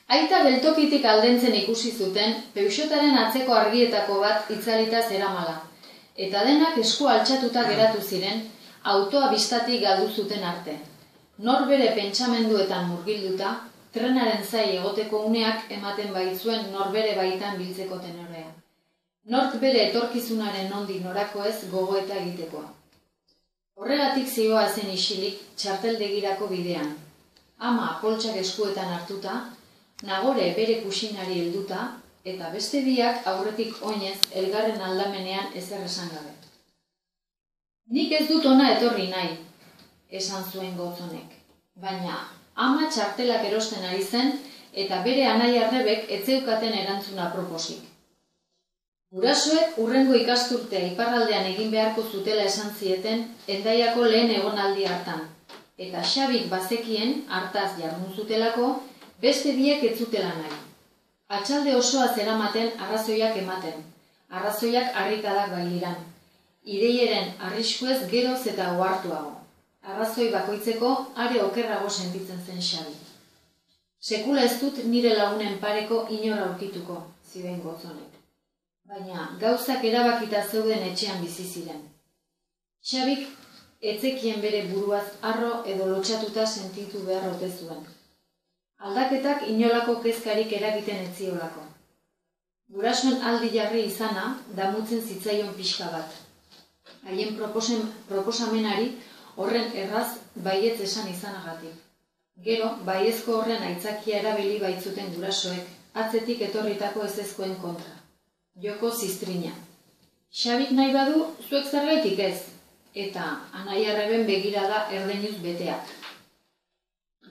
Aita geltokitik aldentzen ikusi zuten, Peuxotaren atzeko argietako bat itzalita zeramala, eta denak esku altxatuta geratu ziren, autoa bistatik galdu zuten arte. Nor bere pentsamenduetan murgilduta, trenaren zai egoteko uneak ematen baitzuen norbere baitan biltzeko tenorea. Nork bere etorkizunaren nondik norakoez gogoeta egitekoa. Horregatik zihoazen isilik txarteldegirako bidean. Ama poltsak eskuetan hartuta, Nagore bere kuxinari helduta, eta beste biak aurretik oinez elgarren aldamenean ezer esan gabe. Nik ez dut ona etorri nahi, esan zuen Gotzonek, baina ama txartelak erosten ari zen eta bere anai arrebek ez zeukaten erantzuna proposik. Gurasoek hurrengo ikasturtea iparraldean egin beharko zutela esan zieten Hendaiako lehen egonaldi hartan, eta Xabik bazekien hartaz jardun zutelako beste biek ez zutela nahi. Atxalde osoa zeramaten arrazoiak ematen, arrazoiak harrikadak bailiran, ideieren arriskuez geroz eta ohartuago. Arrazoi bakoitzeko are okerrago sentitzen zen Xabi. Sekula ez dut nire lagunen pareko inor aurkituko, zioen Gotzonek. Baina gauzak erabakita zeuden etxean bizi ziren. Xabik etzekien bere buruaz harro edo lotxatuta sentitu behar ote zuen. Aldaketak inolako kezkarik eragiten ez ziolako. Gurasoen aldi jarri izana damutzen zitzaion pixka bat. Haien proposamenari horren erraz baietz esan izanagatik. Gero, baiezko horren aitzakia erabili baitzuten gurasoek, atzetik etorritako ezezkoen kontra. Joko ziztrina. Xabik nahi badu, zuek zergaitik ez, eta anai arreben begirada erdeinuz beteak.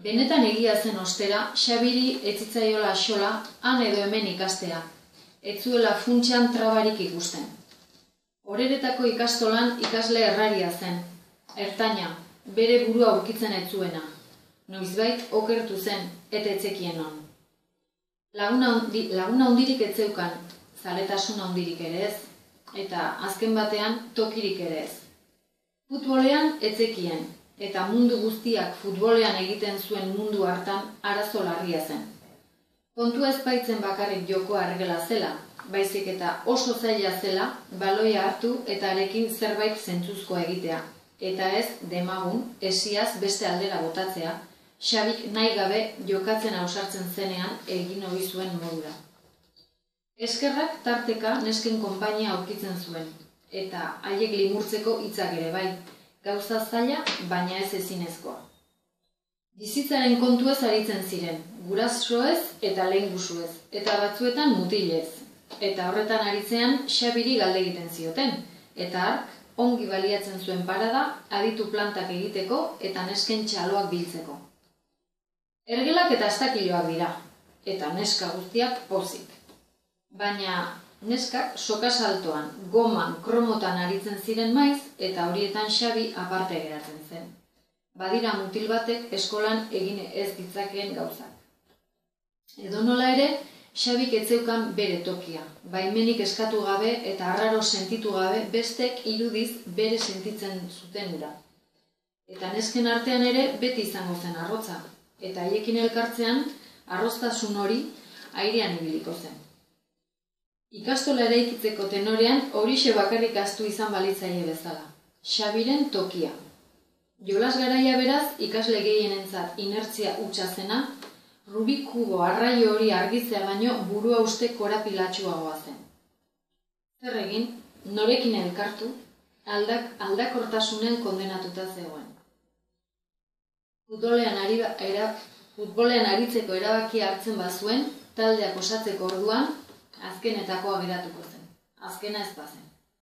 Benetan egia zen ostera, Xabiri ez zitzaiola axola han edo hemen ikastea, ez zuela funtsean trabarik ikusten. Horeretako ikastolan ikasle erraria zen, ertaina, bere burua aurkitzen ez zuena. Noizbait okertu zen, eta etzekien on. Laguna hundirik ez zeukan, zaletasuna hundirik ere ez, eta azken batean tokirik ere ez. Futbolean etzekien, eta mundu guztiak futbolean egiten zuen mundu hartan arazo larria zen. Kontua ez baitzen bakarrik jokoa argela zela, baizik eta oso zaila zela baloia hartu eta arekin zerbait zentzuzkoa egitea, eta ez demagun esiaz beste aldera botatzea, Xabik nahi gabe jokatzen ausartzen zenean egin ohi zuen modura. Eskerrak tarteka nesken konpainia aurkitzen zuen, eta haiek limurtzeko hitzak ere bai, gauza zaila, baina ez ezinezkoa. Bizitzaren kontuez aritzen ziren, gurasoez eta lehengusuez, eta batzuetan mutilez. Eta horretan aritzean Xabiri galde egiten zioten, eta hark ongi baliatzen zuen parada aditu plantak egiteko eta nesken txaloak biltzeko. Ergelak eta astakiloak dira, eta neska guztiak pozik. Baina neskak sokasaltoan, goman, kromotan aritzen ziren maiz, eta horietan Xabi aparte geratzen zen. Badira mutil batek eskolan egin ez ditzakeen gauzak. Edonola ere, Xabik ez zeukan bere tokia, baimenik eskatu gabe eta arraro sentitu gabe bestek irudiz bere sentitzen zuten ura. Eta nesken artean ere beti izango zen arrotza, eta haiekin elkartzean arroztasun hori airean ibiliko zen. Ikastola eraikitzeko tenorean horixe bakarrik ahaztu izan balitzaile bezala. Xabiren tokia. Jolas garaia beraz ikasle gehienentzat inertzia hutsa zena, Rubik kubo arraio hori argitzea baino burua uste korapilatsuagoa zen. Zer egin, norekin elkartu, aldakortasunen kondenatuta zegoen. Futbolean aritzeko erabakia hartzen bazuen, taldeak osatzeko orduan, azkenetakoa geratuko zen. Azkena ez bazen.